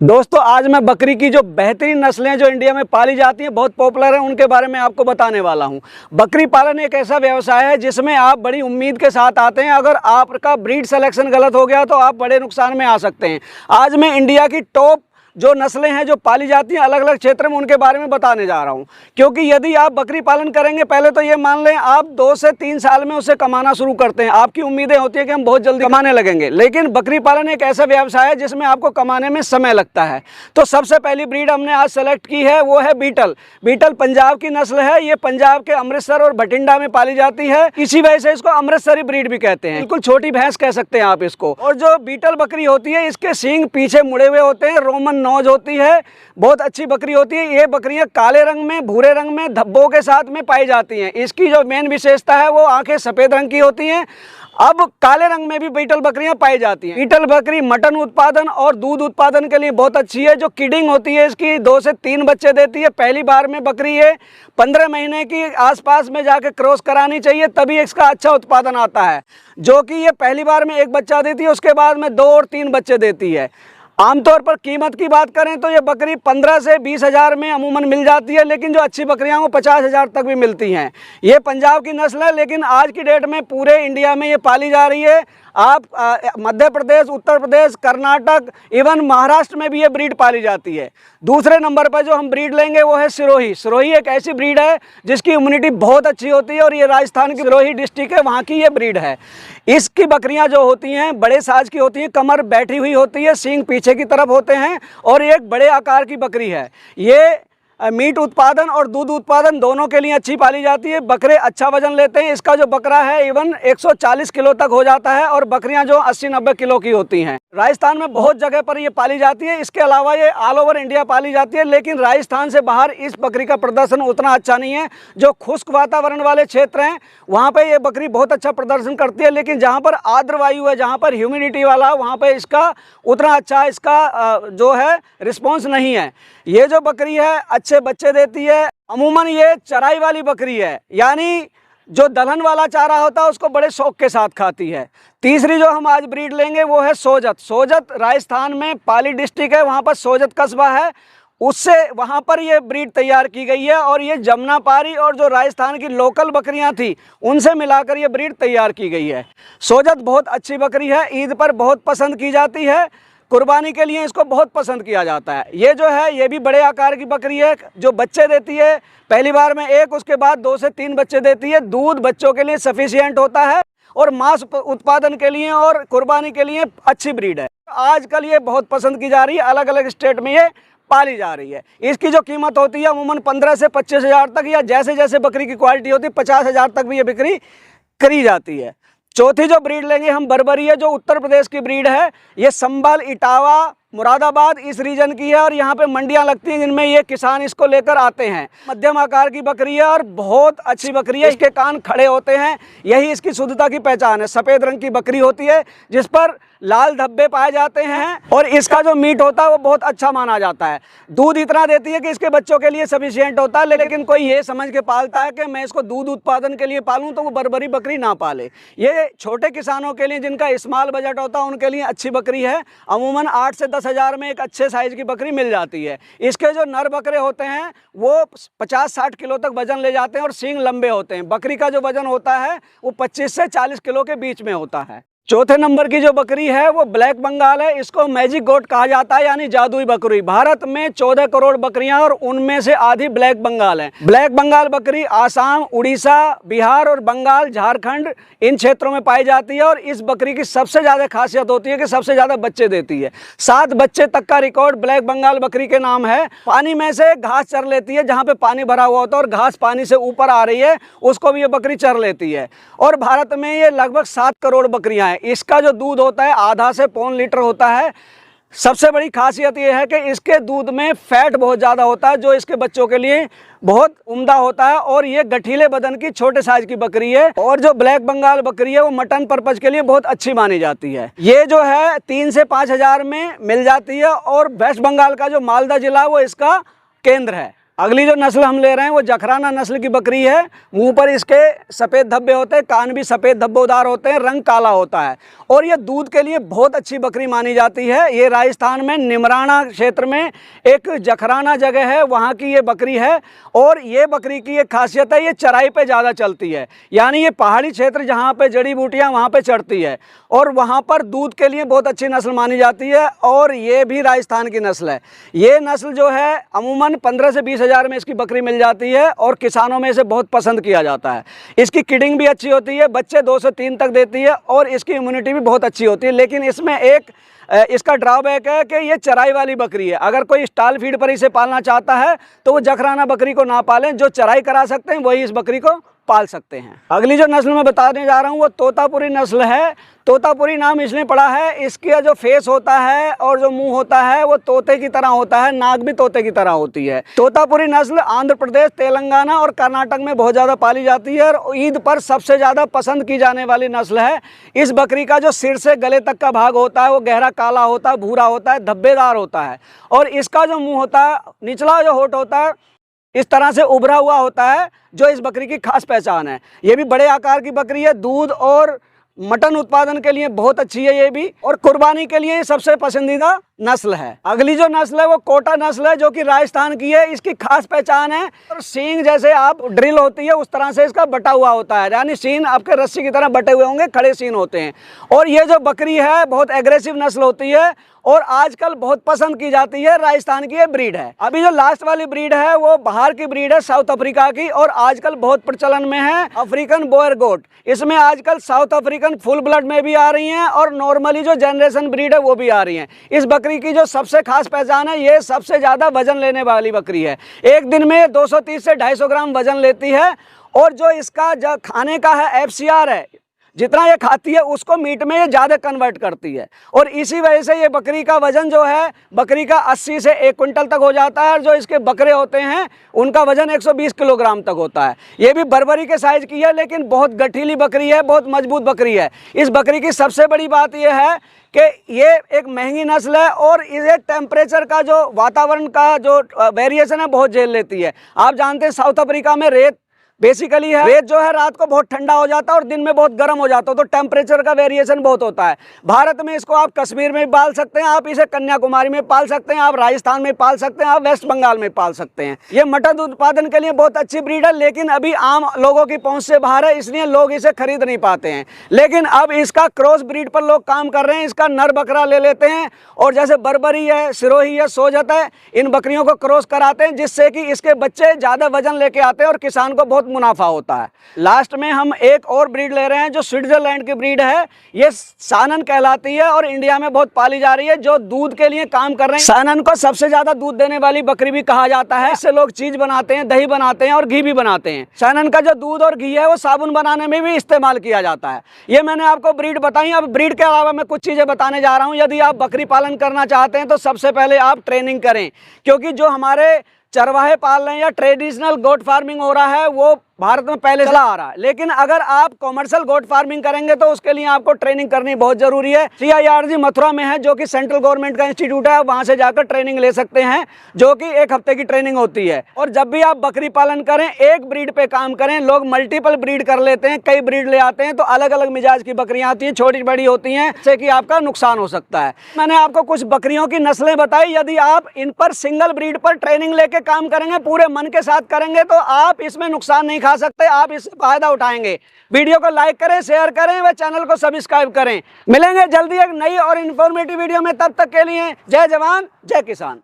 दोस्तों आज मैं बकरी की जो बेहतरीन नस्लें जो इंडिया में पाली जाती हैं, बहुत पॉपुलर हैं, उनके बारे में आपको बताने वाला हूं। बकरी पालन एक ऐसा व्यवसाय है जिसमें आप बड़ी उम्मीद के साथ आते हैं। अगर आपका ब्रीड सिलेक्शन गलत हो गया तो आप बड़े नुकसान में आ सकते हैं। आज मैं इंडिया की टॉप जो नस्लें हैं जो पाली जाती हैं अलग अलग क्षेत्र में, उनके बारे में बताने जा रहा हूं। क्योंकि यदि आप बकरी पालन करेंगे, पहले तो ये मान लें आप 2 से 3 साल में उसे कमाना शुरू करते हैं। आपकी उम्मीदें होती है कि हम बहुत जल्दी कमाने लगेंगे, लेकिन बकरी पालन एक ऐसा व्यवसाय है जिसमें आपको कमाने में समय लगता है। तो सबसे पहली ब्रीड हमने आज सेलेक्ट की है, वो है बीटल। बीटल पंजाब की नस्ल है। ये पंजाब के अमृतसर और बठिंडा में पाली जाती है, इसी वजह से इसको अमृतसरी ब्रीड भी कहते हैं। बिल्कुल छोटी भैंस कह सकते हैं आप इसको। और जो बीटल बकरी होती है, इसके सींग पीछे मुड़े हुए होते हैं, रोमन नोज होती है, बहुत अच्छी बकरी होती है। ये बकरियां काले रंग में, भूरे रंग में, धब्बों के साथ में पाई जाती हैं। इसकी जो मेन विशेषता है वो आंखें सफेद रंग की होती हैं। अब काले रंग में भी बीटल बकरियां पाई जाती हैं। बीटल बकरी मटन उत्पादन और दूध उत्पादन के लिए बहुत अच्छी है। जो किडिंग होती है इसकी 2 से 3 बच्चे देती है। पहली बार में बकरी ये 15 महीने की आसपास में जाके क्रॉस करानी चाहिए, तभी इसका अच्छा उत्पादन आता है। जो कि ये पहली बार में 1 बच्चा देती है, उसके बाद में 2 और 3 बच्चे देती है। आमतौर पर कीमत की बात करें तो ये बकरी 15 से 20 हज़ार में अमूमन मिल जाती है, लेकिन जो अच्छी बकरियां वो 50 हज़ार तक भी मिलती हैं। ये पंजाब की नस्ल है, लेकिन आज की डेट में पूरे इंडिया में ये पाली जा रही है। आप मध्य प्रदेश, उत्तर प्रदेश, कर्नाटक, इवन महाराष्ट्र में भी ये ब्रीड पाली जाती है। दूसरे नंबर पर जो हम ब्रीड लेंगे वो है सिरोही। सिरोही एक ऐसी ब्रीड है जिसकी इम्यूनिटी बहुत अच्छी होती है, और ये राजस्थान की सिरोही डिस्ट्रिक्ट है, वहाँ की ये ब्रीड है। इसकी बकरियां जो होती हैं बड़े साइज की होती हैं, कमर बैठी हुई होती है, सींग पीछे की तरफ होते हैं, और एक बड़े आकार की बकरी है। ये मीट उत्पादन और दूध उत्पादन दोनों के लिए अच्छी पाली जाती है। बकरे अच्छा वजन लेते हैं। इसका जो बकरा है इवन 140 किलो तक हो जाता है, और बकरियां जो 80-90 किलो की होती हैं। राजस्थान में बहुत जगह पर ये पाली जाती है। इसके अलावा ये ऑल ओवर इंडिया पाली जाती है, लेकिन राजस्थान से बाहर इस बकरी का प्रदर्शन उतना अच्छा नहीं है। जो खुश्क वातावरण वाले क्षेत्र हैं वहाँ पर ये बकरी बहुत अच्छा प्रदर्शन करती है, लेकिन जहाँ पर आर्द्र वायु है, जहाँ पर ह्यूमिडिटी वाला, वहाँ पर इसका उतना अच्छा जो है रिस्पॉन्स नहीं है। ये जो बकरी है अच्छे बच्चे देती है। अमूमन ये चराई वाली बकरी है, यानी जो दलहन वाला चारा होता है उसको बड़े शौक के साथ खाती है। तीसरी जो हम आज ब्रीड लेंगे वो है सोजत। सोजत राजस्थान में पाली डिस्ट्रिक्ट है, वहाँ पर सोजत कस्बा है, उससे वहाँ पर ये ब्रीड तैयार की गई है। और ये जमुना पारी और जो राजस्थान की लोकल बकरियाँ थी उनसे मिलाकर ये ब्रीड तैयार की गई है। सोजत बहुत अच्छी बकरी है, ईद पर बहुत पसंद की जाती है, कुर्बानी के लिए इसको बहुत पसंद किया जाता है। ये जो है ये भी बड़े आकार की बकरी है, जो बच्चे देती है पहली बार में 1, उसके बाद 2 से 3 बच्चे देती है। दूध बच्चों के लिए सफिशिएंट होता है, और मांस उत्पादन के लिए और कुर्बानी के लिए अच्छी ब्रीड है। आजकल ये बहुत पसंद की जा रही है, अलग अलग स्टेट में ये पाली जा रही है। इसकी जो कीमत होती है अमूमन 15 से 25 हज़ार तक, या जैसे जैसे बकरी की क्वालिटी होती है 50 हज़ार तक भी ये बिक्री करी जाती है। चौथी जो ब्रीड लेंगे हम बर्बरी है, जो उत्तर प्रदेश की ब्रीड है। ये संभल, इटावा, मुरादाबाद इस रीजन की है, और यहाँ पे मंडियाँ लगती हैं जिनमें ये किसान इसको लेकर आते हैं। मध्यम आकार की बकरी है और बहुत अच्छी बकरी है। इसके कान खड़े होते हैं, यही इसकी शुद्धता की पहचान है। सफ़ेद रंग की बकरी होती है जिस पर लाल धब्बे पाए जाते हैं, और इसका जो मीट होता है वो बहुत अच्छा माना जाता है। दूध इतना देती है कि इसके बच्चों के लिए सफिशिएंट होता है, लेकिन कोई ये समझ के पालता है कि मैं इसको दूध उत्पादन के लिए पालूं, तो वो बर्बरी बकरी ना पाले। ये छोटे किसानों के लिए जिनका स्मॉल बजट होता है उनके लिए अच्छी बकरी है। अमूमन 8 से 10 हज़ार में एक अच्छे साइज की बकरी मिल जाती है। इसके जो नर बकरे होते हैं वो 50-60 किलो तक वजन ले जाते हैं, और सींग लंबे होते हैं। बकरी का जो वजन होता है वो 25 से 40 किलो के बीच में होता है। चौथे नंबर की जो बकरी है वो ब्लैक बंगाल है। इसको मैजिक गोट कहा जाता है, यानी जादुई बकरी। भारत में 14 करोड़ बकरियां, और उनमें से आधी ब्लैक बंगाल है। ब्लैक बंगाल बकरी आसाम, उड़ीसा, बिहार और बंगाल, झारखंड इन क्षेत्रों में पाई जाती है। और इस बकरी की सबसे ज़्यादा खासियत होती है कि सबसे ज़्यादा बच्चे देती है। 7 बच्चे तक का रिकॉर्ड ब्लैक बंगाल बकरी के नाम है। पानी में से घास चर लेती है, जहाँ पे पानी भरा हुआ होता है और घास पानी से ऊपर आ रही है उसको भी ये बकरी चर लेती है। और भारत में ये लगभग 7 करोड़ बकरियां हैं। इसका जो दूध होता है आधा से पौन लीटर होता है। सबसे बड़ी खासियत यह है कि इसके दूध में फैट बहुत ज़्यादा होता है, जो इसके बच्चों के लिए बहुत उम्दा होता है। और ये गठीले बदन की छोटे साइज की बकरी है। और जो ब्लैक बंगाल बकरी है वो मटन पर्पज के लिए बहुत अच्छी मानी जाती है। ये जो है 3 से 5 हज़ार में मिल जाती है। और वेस्ट बंगाल का जो मालदा जिला वो इसका केंद्र है। अगली जो नस्ल हम ले रहे हैं वो जखराना नस्ल की बकरी है। मुंह पर इसके सफ़ेद धब्बे होते हैं, कान भी सफ़ेद धब्बेदार होते हैं, रंग काला होता है और ये दूध के लिए बहुत अच्छी बकरी मानी जाती है। ये राजस्थान में निमराना क्षेत्र में एक जखराना जगह है, वहाँ की ये बकरी है। और ये बकरी की एक खासियत है, ये चराई पे ज़्यादा चलती है, यानी ये पहाड़ी क्षेत्र जहाँ पे जड़ी बूटियाँ वहाँ पे चढ़ती है और वहाँ पर दूध के लिए बहुत अच्छी नस्ल मानी जाती है। और ये भी राजस्थान की नस्ल है। ये नस्ल जो है अमूमन 15 से 20 हज़ार में इसकी बकरी मिल जाती है और किसानों में इसे बहुत पसंद किया जाता है। इसकी किडिंग भी अच्छी होती है, बच्चे 2 से 3 तक देती है और इसकी इम्यूनिटी भी बहुत अच्छी होती है। लेकिन इसमें एक इसका ड्रॉबैक है कि ये चराई वाली बकरी है। अगर कोई स्टॉल फीड पर इसे पालना चाहता है तो वो जखराना बकरी को ना पालें, जो चराई करा सकते हैं वही इस बकरी को पाल सकते हैं। अगली जो नस्ल मैं बताने जा रहा हूँ वो तोतापुरी नस्ल है। तोतापुरी नाम इसलिए पड़ा है, इसका जो फेस होता है और जो मुंह होता है वो तोते की तरह होता है, नाक भी तोते की तरह होती है। तोतापुरी नस्ल आंध्र प्रदेश, तेलंगाना और कर्नाटक में बहुत ज़्यादा पाली जाती है और ईद पर सबसे ज़्यादा पसंद की जाने वाली नस्ल है। इस बकरी का जो सिर से गले तक का भाग होता है वो गहरा काला होता है, भूरा होता है, धब्बेदार होता है और इसका जो मुँह होता है, निचला जो होठ होता है इस तरह से उभरा हुआ होता है, जो इस बकरी की खास पहचान है। ये भी बड़े आकार की बकरी है, दूध और मटन उत्पादन के लिए बहुत अच्छी है ये भी, और कुर्बानी के लिए सबसे पसंदीदा नस्ल है। अगली जो नस्ल है वो कोटा नस्ल है, जो कि राजस्थान की है। इसकी खास पहचान है और सींग जैसे आप ड्रिल होती है उस तरह से इसका बटा हुआ होता है, यानी सीन आपके रस्सी की तरह बटे हुए होंगे, खड़े सीन होते हैं। और ये जो बकरी है बहुत एग्रेसिव नस्ल होती है और आजकल बहुत पसंद की जाती है। राजस्थान की ये ब्रीड है। अभी जो लास्ट वाली ब्रीड है वो बाहर की ब्रीड है, साउथ अफ्रीका की, और आजकल बहुत प्रचलन में है अफ्रीकन बोयर गोट। इसमें आजकल साउथ अफ्रीकन फुल ब्लड में भी आ रही हैं और नॉर्मली जो जनरेशन ब्रीड है वो भी आ रही हैं। इस बकरी की जो सबसे खास पहचान है, ये सबसे ज़्यादा वजन लेने वाली बकरी है। एक दिन में 230 से 250 ग्राम वजन लेती है और जो इसका जो खाने का है FCR है, जितना ये खाती है उसको मीट में ये ज़्यादा कन्वर्ट करती है और इसी वजह से ये बकरी का वज़न जो है बकरी का 80 से 1 क्विंटल तक हो जाता है। और जो इसके बकरे होते हैं उनका वज़न 120 किलोग्राम तक होता है। ये भी बर्बरी के साइज़ की है, लेकिन बहुत गठीली बकरी है, बहुत मजबूत बकरी है। इस बकरी की सबसे बड़ी बात यह है कि ये एक महंगी नस्ल है और इसे टेम्परेचर का जो वातावरण का जो वेरिएशन है बहुत झेल लेती है। आप जानते हैं साउथ अफ्रीका में रेत बेसिकली है, रेत जो है रात को बहुत ठंडा हो जाता है और दिन में बहुत गर्म हो जाता है, तो टेम्परेचर का वेरिएशन बहुत होता है। भारत में इसको आप कश्मीर में पाल सकते हैं, आप इसे कन्याकुमारी में पाल सकते हैं, आप राजस्थान में पाल सकते हैं, आप वेस्ट बंगाल में पाल सकते हैं। ये मटन उत्पादन के लिए बहुत अच्छी ब्रीड है, लेकिन अभी आम लोगों की पहुंच से बाहर है, इसलिए लोग इसे खरीद नहीं पाते हैं। लेकिन अब इसका क्रॉस ब्रीड पर लोग काम कर रहे हैं। इसका नर बकरा ले लेते हैं और जैसे बर्बरी है, सिरोही है, सोजत है, इन बकरियों को क्रॉस कराते हैं, जिससे कि इसके बच्चे ज़्यादा वजन लेके आते हैं और किसान को बहुत मुनाफा होता है। लास्ट में हम एक और ब्रीड ले रहे हैं जो स्विट्जरलैंड की ब्रीड है। ये सानन कहलाती है और इंडिया में बहुत पाली जा रही है, जो दूध के लिए काम कर रहे हैं। सानन को सबसे ज्यादा दूध देने वाली बकरी भी कहा जाता है। इससे लोग चीज बनाते हैं, दही बनाते हैं और घी भी बनाते हैं। सानन का जो दूध और घी है वो साबुन बनाने में भी इस्तेमाल किया जाता है। ये मैंने आपको ब्रीड बताई। अब ब्रीड के अलावा मैं कुछ चीजें बताने जा रहा हूँ। यदि आप बकरी पालन करना चाहते हैं तो सबसे पहले आप ट्रेनिंग करें, क्योंकि जो हमारे चरवाहे पाल रहे हैं या ट्रेडिशनल गोट फार्मिंग हो रहा है वो भारत में पहले चला आ रहा है। लेकिन अगर आप कॉमर्शियल गोट फार्मिंग करेंगे तो उसके लिए आपको ट्रेनिंग करनी बहुत जरूरी है। CIRG मथुरा में है, जो कि सेंट्रल गवर्नमेंट का इंस्टीट्यूट है, वहां से जाकर ट्रेनिंग ले सकते हैं, जो कि 1 हफ्ते की ट्रेनिंग होती है। और जब भी आप बकरी पालन करें एक ब्रीड पे काम करें। लोग मल्टीपल ब्रीड कर लेते हैं, कई ब्रीड ले आते हैं, तो अलग अलग मिजाज की बकरियां आती हैं, छोटी बड़ी होती हैं, जिससे कि आपका नुकसान हो सकता है। मैंने आपको कुछ बकरियों की नस्लें बताई। यदि आप इन पर सिंगल ब्रीड पर ट्रेनिंग लेके काम करेंगे, पूरे मन के साथ करेंगे, तो आप इसमें नुकसान नहीं खा सकते, आप इससे फायदा उठाएंगे। वीडियो को लाइक करें, शेयर करें व चैनल को सब्सक्राइब करें। मिलेंगे जल्दी एक नई और इन्फॉर्मेटिव वीडियो में, तब तक के लिए जय जवान जय किसान।